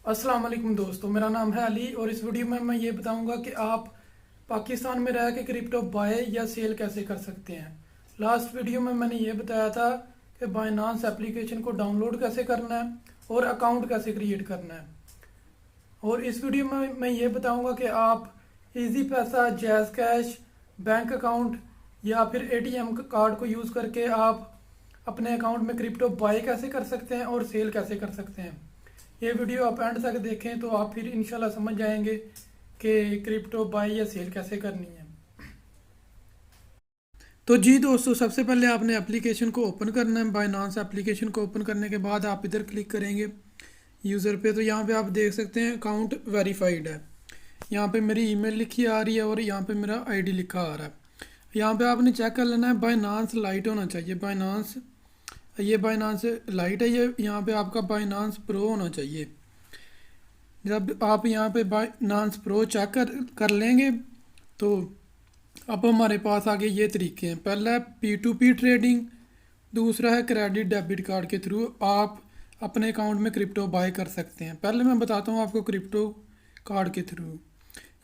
अस्सलाम वालेकुम दोस्तों, मेरा नाम है अली और इस वीडियो में मैं ये बताऊंगा कि आप पाकिस्तान में रह के क्रिप्टो बाय या सेल कैसे कर सकते हैं। लास्ट वीडियो में मैंने ये बताया था कि बाइनांस एप्लीकेशन को डाउनलोड कैसे करना है और अकाउंट कैसे क्रिएट करना है। और इस वीडियो में मैं ये बताऊंगा कि आप इजी पैसा, जैज़ कैश, बैंक अकाउंट या फिर एटीएम कार्ड को यूज़ करके आप अपने अकाउंट में क्रिप्टो बाय कैसे कर सकते हैं और सेल कैसे कर सकते हैं। ये वीडियो आप एंड तक देखें तो आप फिर इंशाल्लाह समझ जाएंगे कि क्रिप्टो बाय या सेल कैसे करनी है। तो जी दोस्तों, सबसे पहले आपने एप्लीकेशन को ओपन करना है। बाइनांस एप्लीकेशन को ओपन करने के बाद आप इधर क्लिक करेंगे यूज़र पे। तो यहाँ पे आप देख सकते हैं अकाउंट वेरीफाइड है। यहाँ पे मेरी ईमेल लिखी आ रही है और यहाँ पे मेरा आईडी लिखा आ रहा है। यहाँ पे आपने चेक कर लेना है बाइनांस लाइट होना चाहिए। ये बाइनांस लाइट है, ये यहाँ पे आपका बाइनांस प्रो होना चाहिए। जब आप यहाँ पे बाइनांस प्रो चेक कर लेंगे तो अब हमारे पास आगे ये तरीके हैं। पहला है P2P ट्रेडिंग, दूसरा है क्रेडिट डेबिट कार्ड के थ्रू आप अपने अकाउंट में क्रिप्टो बाय कर सकते हैं। पहले मैं बताता हूँ आपको क्रिप्टो कार्ड के थ्रू।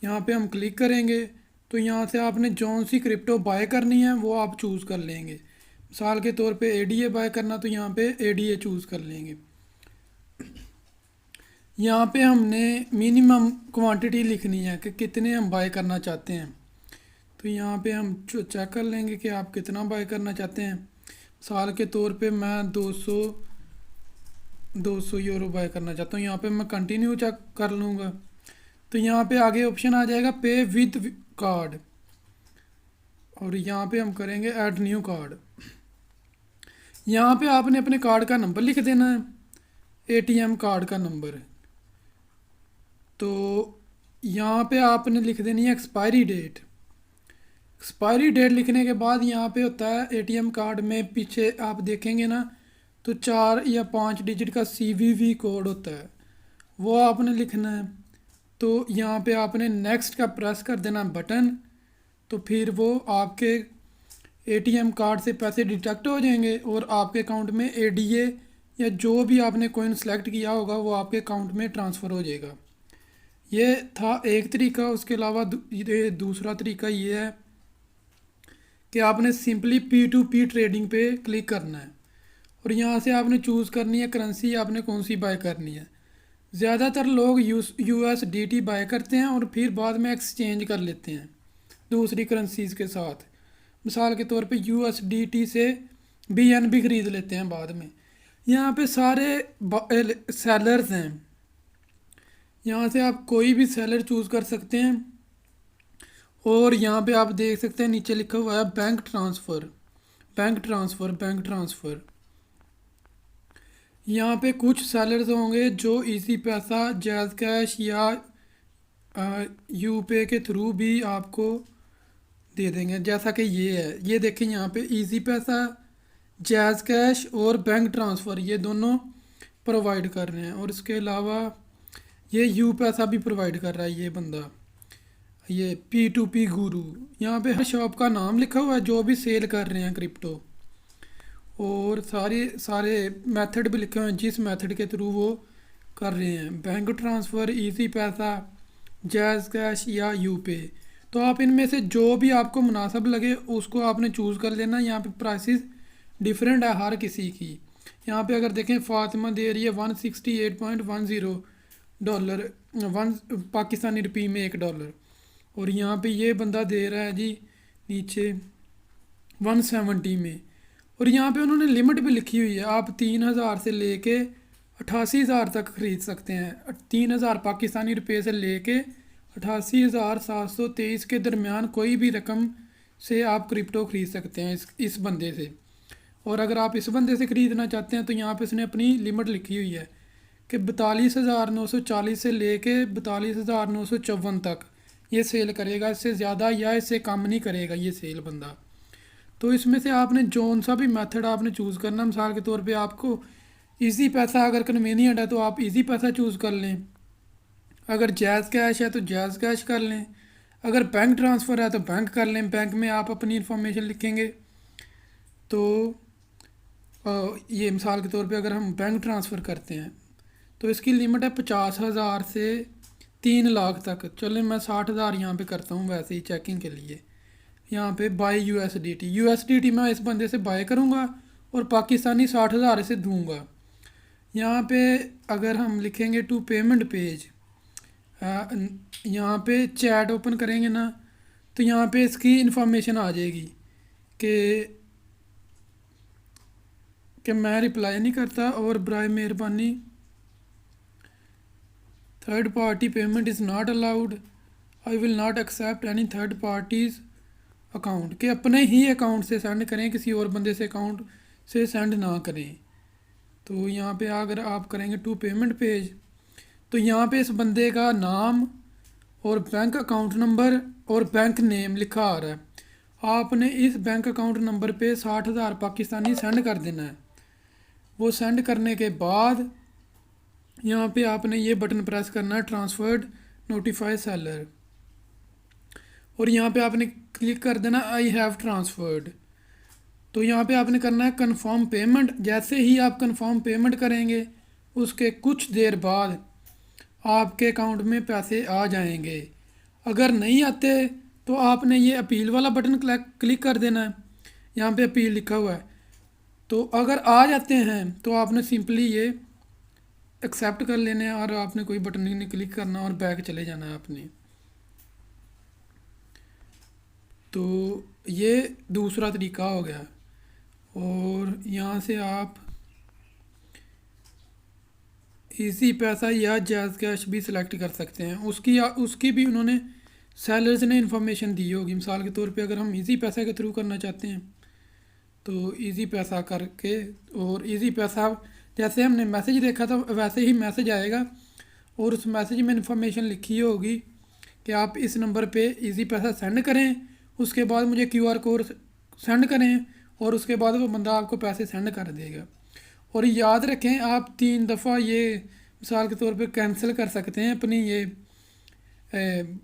यहाँ पे हम क्लिक करेंगे तो यहाँ से आपने जौन सी क्रिप्टो बाय करनी है वो आप चूज़ कर लेंगे। मिसाल के तौर पे ADA बाय करना तो यहाँ पे ADA चूज़ कर लेंगे। यहाँ पे हमने मिनिमम क्वांटिटी लिखनी है कि कितने हम बाय करना चाहते हैं। तो यहाँ पे हम चेक कर लेंगे कि आप कितना बाय करना चाहते हैं। साल के तौर पे मैं 200 यूरो बाय करना चाहता हूँ। यहाँ पे मैं कंटिन्यू चेक कर लूँगा। तो यहाँ पे आगे ऑप्शन आ जाएगा पे विद कार्ड और यहाँ पे हम करेंगे ऐड न्यू कार्ड। यहाँ पे आपने अपने कार्ड का नंबर लिख देना है, ATM कार्ड का नंबर। तो यहाँ पे आपने लिख देनी है एक्सपायरी डेट। एक्सपायरी डेट लिखने के बाद यहाँ पे होता है ATM कार्ड में पीछे आप देखेंगे ना तो 4 या 5 डिजिट का CVV कोड होता है, वो आपने लिखना है। तो यहाँ पे आपने नेक्स्ट का प्रेस कर देना बटन। तो फिर वो आपके ATM कार्ड से पैसे डिडक्ट हो जाएंगे और आपके अकाउंट में ADA या जो भी आपने कॉइन सेलेक्ट किया होगा वो आपके अकाउंट में ट्रांसफ़र हो जाएगा। ये था एक तरीका। उसके अलावा ये दूसरा तरीका ये है कि आपने सिंपली P2P ट्रेडिंग पे क्लिक करना है और यहाँ से आपने चूज़ करनी है करेंसी आपने कौन सी बाय करनी है। ज़्यादातर लोग USDT बाय करते हैं और फिर बाद में एक्सचेंज कर लेते हैं दूसरी करेंसीज के साथ। मिसाल के तौर पे USDT से BNB ख़रीद लेते हैं बाद में। यहाँ पे सारे सेलर्स हैं, यहाँ से आप कोई भी सेलर चूज़ कर सकते हैं। और यहाँ पे आप देख सकते हैं नीचे लिखा हुआ है bank transfer, bank transfer, bank transfer. यहाँ पे कुछ सेलर्स होंगे जो इजी पैसा, जैज़ कैश या यूपे के थ्रू भी आपको दे देंगे। जैसा कि ये है, ये देखें यहाँ पे इजी पैसा, जैज़ कैश और बैंक ट्रांसफ़र ये दोनों प्रोवाइड कर रहे हैं। और इसके अलावा ये यू पैसा भी प्रोवाइड कर रहा है ये बंदा, ये P2P गुरु। यहाँ पे हर शॉप का नाम लिखा हुआ है जो भी सेल कर रहे हैं क्रिप्टो, और सारे मेथड भी लिखे हुए हैं जिस मेथड के थ्रू वो कर रहे हैं, बैंक ट्रांसफ़र, इजी पैसा, जैज़ कैश या यूपे। तो आप इनमें से जो भी आपको मुनासिब लगे उसको आपने चूज़ कर लेना। यहाँ पे प्राइसेस डिफरेंट है हर किसी की। यहाँ पे अगर देखें फातिमा दे रही है $168.10 वन पाकिस्तानी रुपये में $1। और यहाँ पे ये बंदा दे रहा है जी नीचे 170 में। और यहाँ पे उन्होंने लिमिट भी लिखी हुई है, आप 3000 से लेके 88,000 तक ख़रीद सकते हैं। 3000 पाकिस्तानी रुपये से लेके 88,723 के दरमियान कोई भी रकम से आप क्रिप्टो ख़रीद सकते हैं इस बंदे से। और अगर आप इस बंदे से ख़रीदना चाहते हैं तो यहाँ पे इसने अपनी लिमिट लिखी हुई है कि 42,940 से लेके 42,954 तक ये सेल करेगा। इससे ज़्यादा या इससे कम नहीं करेगा ये सेल बंदा। तो इसमें से आपने जौन सा भी मेथड आपने चूज़ करना, मिसाल के तौर पे आपको इजी पैसा अगर कन्वीनियंट है तो आप इजी पैसा चूज़ कर लें, अगर जैज़ कैश है तो जैज़ कैश कर लें, अगर बैंक ट्रांसफ़र है तो बैंक कर लें। बैंक में आप अपनी इंफॉर्मेशन लिखेंगे। तो ये मिसाल के तौर पे अगर हम बैंक ट्रांसफ़र करते हैं तो इसकी लिमिट है 50,000 से 3 लाख तक। चलो मैं 60,000 यहाँ पे करता हूँ वैसे ही चेकिंग के लिए। यहाँ पे बाय यूएसडीटी मैं इस बंदे से बाय करूँगा और पाकिस्तानी 60,000 से दूंगा। यहाँ पे अगर हम लिखेंगे टू पेमेंट पेज, यहाँ पे चैट ओपन करेंगे ना, तो यहाँ पे इसकी इंफॉर्मेशन आ जाएगी कि मैं रिप्लाई नहीं करता और बराए मेहरबानी third party payment is not allowed, I will not accept any third party's account, के अपने ही अकाउंट से सेंड करें, किसी और बंदे से अकाउंट से सेंड ना करें। तो यहाँ पे अगर आप करेंगे टू पेमेंट पेज, तो यहाँ पे इस बंदे का नाम और बैंक अकाउंट नंबर और बैंक नेम लिखा आ रहा है। आपने इस बैंक अकाउंट नंबर पे 60,000 पाकिस्तानी सेंड कर देना है। वो सेंड करने के बाद यहाँ पे आपने ये बटन प्रेस करना है ट्रांसफर्ड नोटिफाई सेलर, और यहाँ पे आपने क्लिक कर देना आई हैव ट्रांसफर्ड। तो यहाँ पे आपने करना है कंफर्म पेमेंट। जैसे ही आप कंफर्म पेमेंट करेंगे उसके कुछ देर बाद आपके अकाउंट में पैसे आ जाएंगे। अगर नहीं आते तो आपने ये अपील वाला बटन क्लिक कर देना है, यहाँ पे अपील लिखा हुआ है। तो अगर आ जाते हैं तो आपने सिंपली ये एक्सेप्ट कर लेने हैं और आपने कोई बटन नहीं क्लिक करना और बैक चले जाना है आपने। तो ये दूसरा तरीका हो गया। और यहाँ से आप इजी पैसा या जैज़ कैश भी सिलेक्ट कर सकते हैं। उसकी भी उन्होंने सेलर्स ने इन्फॉर्मेशन दी होगी। मिसाल के तौर पे अगर हम इजी पैसा के थ्रू करना चाहते हैं तो इजी पैसा करके, और इजी पैसा जैसे हमने मैसेज देखा था वैसे ही मैसेज आएगा और उस मैसेज में इन्फॉर्मेशन लिखी होगी कि आप इस नंबर पे इजी पैसा सेंड करें, उसके बाद मुझे क्यूआर कोड सेंड करें और उसके बाद वो बंदा आपको पैसे सेंड कर देगा। और याद रखें आप 3 दफ़ा ये मिसाल के तौर पे कैंसिल कर सकते हैं अपनी ये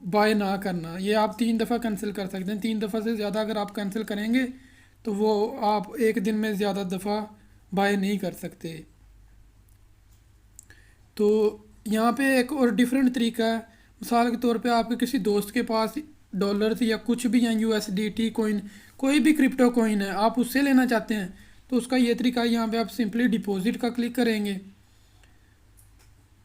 बाय ना करना। ये आप 3 दफ़ा कैंसिल कर सकते हैं। 3 दफ़ा से ज़्यादा अगर आप कैंसिल करेंगे तो वो आप एक दिन में ज़्यादा दफ़ा बाय नहीं कर सकते। तो यहाँ पे एक और डिफरेंट तरीका है। मिसाल के तौर पे आपके किसी दोस्त के पास डॉलर्स या कुछ भी हैं, यूएसडीटी कोइन, कोई भी क्रिप्टो कोइन है, आप उससे लेना चाहते हैं तो उसका ये तरीका है। यहाँ पे आप सिंपली डिपॉजिट का क्लिक करेंगे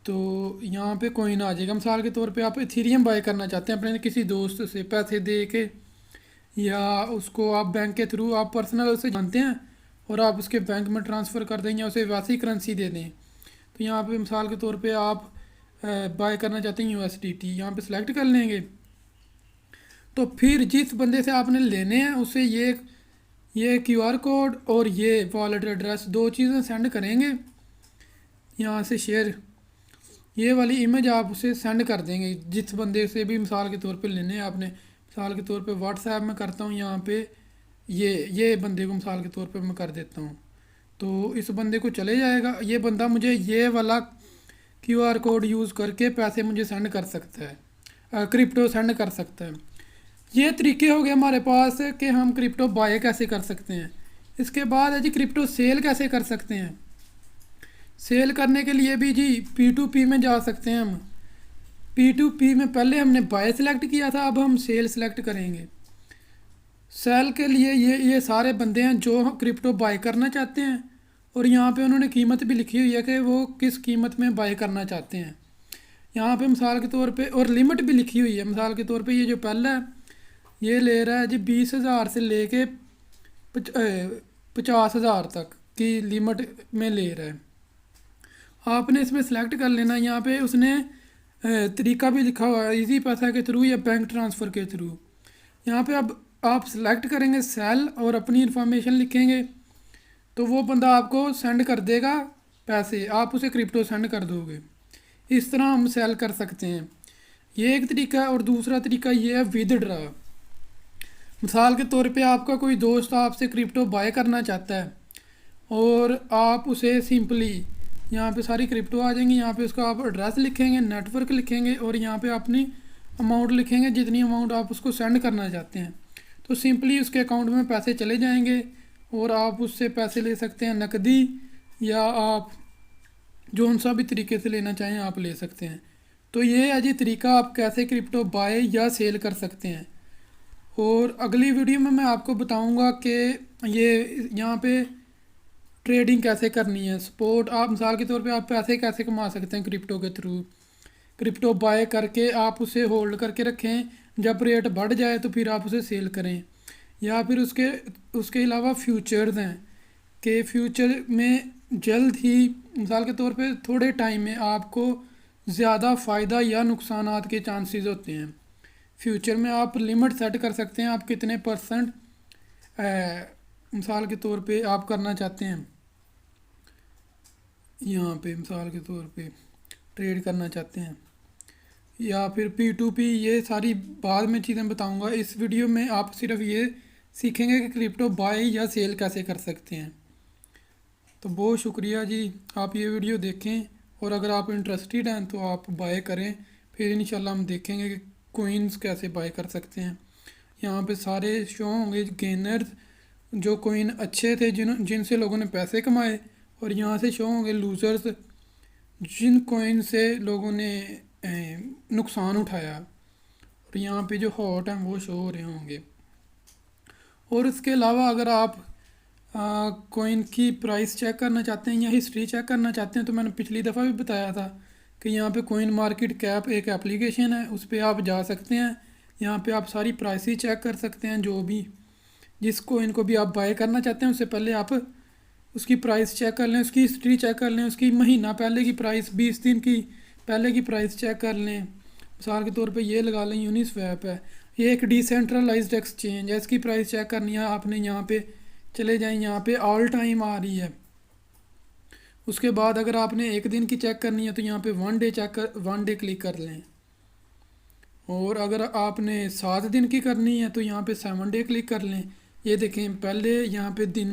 तो यहाँ पे कोइन आ जाएगा। मिसाल के तौर पे आप इथेरियम बाय करना चाहते हैं अपने किसी दोस्त से पैसे दे के, या उसको आप बैंक के थ्रू आप पर्सनल उसे जानते हैं और आप उसके बैंक में ट्रांसफ़र कर दें या उसे वैसे ही करेंसी दे दें। तो यहाँ पे मिसाल के तौर पे आप बाय करना चाहते हैं यूएसडीटी, यहाँ पे सिलेक्ट कर लेंगे। तो फिर जिस बंदे से आपने लेने हैं उसे ये क्यूआर कोड और ये वॉलेट एड्रेस 2 चीज़ें सेंड करेंगे। यहाँ से शेयर ये वाली इमेज आप उसे सेंड कर देंगे जिस बंदे से भी मिसाल के तौर पे लेने हैं आपने। मिसाल के तौर पे व्हाट्सएप में करता हूँ, यहाँ पे ये बंदे को मिसाल के तौर पे मैं कर देता हूँ तो इस बंदे को चले जाएगा। ये बंदा मुझे ये वाला क्यूआर कोड यूज़ करके पैसे मुझे सेंड कर सकता है, क्रिप्टो सेंड कर सकता है। ये तरीके हो गए हमारे पास कि हम क्रिप्टो बाय कैसे कर सकते हैं। इसके बाद है जी क्रिप्टो सेल कैसे कर सकते हैं। सेल करने के लिए भी जी P2P में जा सकते हैं हम। P2P में पहले हमने बाय सेलेक्ट किया था, अब हम सेल सेलेक्ट करेंगे। सेल के लिए ये सारे बंदे हैं जो क्रिप्टो बाय करना चाहते हैं और यहाँ पे उन्होंने कीमत भी लिखी हुई है कि वो किस कीमत में बाय करना चाहते हैं। यहाँ पे मिसाल के तौर पे और लिमिट भी लिखी हुई है। मिसाल के तौर पे ये जो पहला है ये ले रहा है जी 20,000 से लेके 50,000 तक की लिमिट में ले रहा है। आपने इसमें सेलेक्ट कर लेना। यहाँ पे उसने तरीका भी लिखा हुआ है इजी पैसा के थ्रू या बैंक ट्रांसफ़र के थ्रू। यहाँ पे अब आप सेलेक्ट करेंगे सेल और अपनी इन्फॉर्मेशन लिखेंगे तो वो बंदा आपको सेंड कर देगा पैसे, आप उसे क्रिप्टो सेंड कर दोगे। इस तरह हम सेल कर सकते हैं, ये एक तरीका है। और दूसरा तरीका ये है विदड्रा। मिसाल के तौर पे आपका कोई दोस्त आपसे क्रिप्टो बाय करना चाहता है और आप उसे सिंपली यहाँ पे सारी क्रिप्टो आ जाएंगी। यहाँ पे उसका आप एड्रेस लिखेंगे, नेटवर्क लिखेंगे और यहाँ पे अपनी अमाउंट लिखेंगे जितनी अमाउंट आप उसको सेंड करना चाहते हैं। तो सिंपली उसके अकाउंट में पैसे चले जाएंगे और आप उससे पैसे ले सकते हैं नकदी, या आप जो सा भी तरीके से लेना चाहें आप ले सकते हैं। तो ये है जी तरीका आप कैसे क्रिप्टो बाय या सेल कर सकते हैं। और अगली वीडियो में मैं आपको बताऊंगा कि ये यहाँ पे ट्रेडिंग कैसे करनी है। सपोर्ट आप मिसाल के तौर पे आप पैसे कैसे कमा सकते हैं क्रिप्टो के थ्रू। क्रिप्टो बाय करके आप उसे होल्ड करके रखें, जब रेट बढ़ जाए तो फिर आप उसे सेल करें। या फिर उसके उसके अलावा फ्यूचर्स हैं कि फ्यूचर में जल्द ही मिसाल के तौर पे थोड़े टाइम में आपको ज़्यादा फ़ायदा या नुकसानात के चांसेस होते हैं। फ्यूचर में आप लिमिट सेट कर सकते हैं, आप कितने परसेंट मिसाल के तौर पे आप करना चाहते हैं, यहाँ पे मिसाल के तौर पे ट्रेड करना चाहते हैं, या फिर P2P। ये सारी बाद में चीज़ें बताऊंगा। इस वीडियो में आप सिर्फ ये सीखेंगे कि क्रिप्टो बाय या सेल कैसे कर सकते हैं। तो बहुत शुक्रिया जी, आप ये वीडियो देखें और अगर आप इंटरेस्टेड हैं तो आप बाय करें। फिर इंशाल्लाह हम देखेंगे कि कोइंस कैसे बाय कर सकते हैं। यहाँ पे सारे शो होंगे गेनर्स, जो कोइन अच्छे थे जिनसे लोगों ने पैसे कमाए, और यहाँ से शो होंगे लूज़र्स, जिन कोइन से लोगों ने नुकसान उठाया। और यहाँ पे जो हॉट हैं वो शो हो रहे होंगे। और इसके अलावा अगर आप कोइन की प्राइस चेक करना चाहते हैं या हिस्ट्री चेक करना चाहते हैं तो मैंने पिछली दफ़ा भी बताया था कि यहाँ पे कोइन मार्केट कैप एक एप्लीकेशन है, उस पर आप जा सकते हैं। यहाँ पे आप सारी प्राइस चेक कर सकते हैं, जो भी जिस कोइन को भी आप बाय करना चाहते हैं उससे पहले आप उसकी प्राइस चेक कर लें, उसकी हिस्ट्री चेक कर लें, उसकी महीना पहले की प्राइस, 20 दिन की पहले की प्राइस चेक कर लें। मिसाल के तौर पे ये लगा लें यूनिस्वैप है, ये एक डिसेंट्रलाइज्ड एक्सचेंज है, इसकी प्राइस चेक करनी है आपने यहाँ पे चले जाएं, यहाँ पे ऑल टाइम आ रही है। उसके बाद अगर आपने एक दिन की चेक करनी है तो यहाँ पे 1 डे क्लिक कर लें। और अगर आपने 7 दिन की करनी है तो यहाँ पे 7 डे क्लिक कर लें। ये देखें पहले यहाँ पे दिन